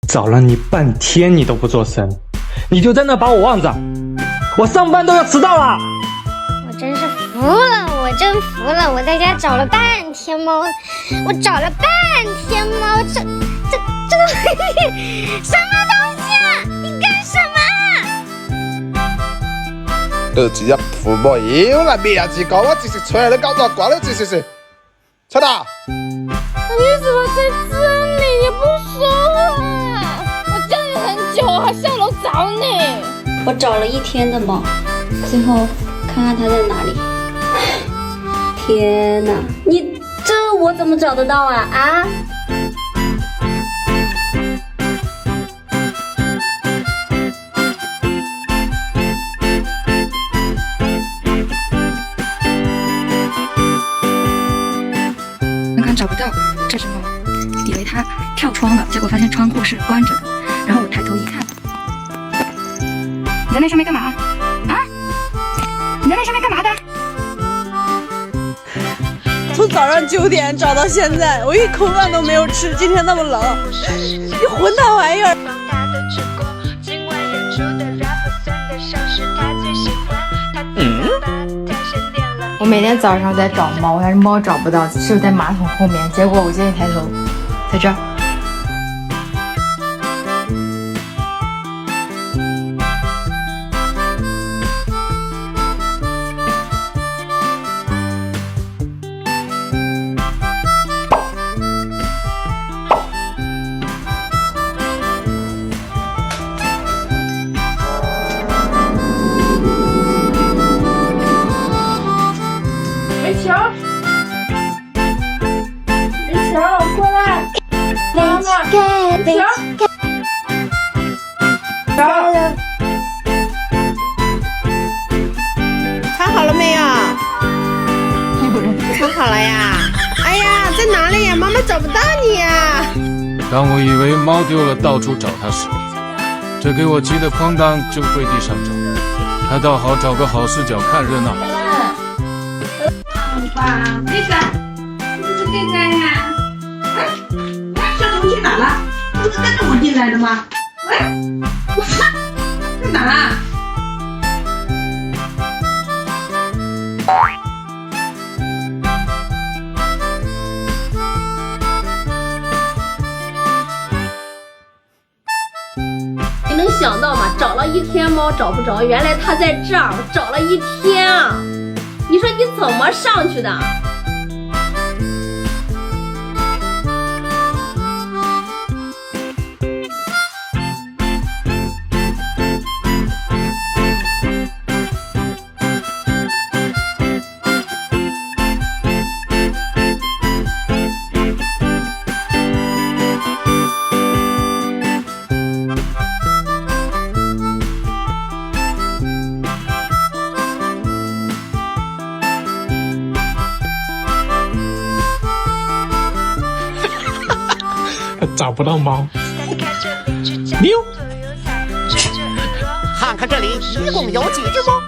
找了你半天，你都不做声，你就在那把我忘着，我上班都要迟到了。我真是服了，我真服了！我在家找了半天猫，我找了半天猫，这个什么东西啊？你干什么？儿子呀，父母又来面子高，我这是出来的搞啥瓜了？这是，小达。你怎么在这里？你不说啊？我叫你很久，我还下楼找你。我找了一天的猫，最后看看它在哪里。天哪，你这我怎么找得到啊？啊？门槛找不到这只猫，以为它跳窗了，结果发现窗户是关着的。然后我抬头一看，你在那上面干嘛？啊？你在那上面干嘛的？从早上9点找到现在，我一口饭都没有吃。今天那么冷，你混蛋玩意儿！我每天早上在找猫，但是猫找不到，是不是在马桶后面？结果我今天一抬头，在这儿。梅乔，过来！妈妈，梅乔，看好了没有？看好了呀！哎呀，在哪里呀？妈妈找不到你呀！当我以为猫丢了，到处找它时，这给我急得哐当就跪地上找。它倒好，找个好视角看热闹。哇，这个是盖盖呀！哎，小东去哪了？不是跟着我进来的吗？哎，我看在哪啊？你能想到吗？找了一天猫找不着，原来它在这儿，我找了一天啊！你说你怎么上去的？找不到猫，溜。看看这里一共有几只猫？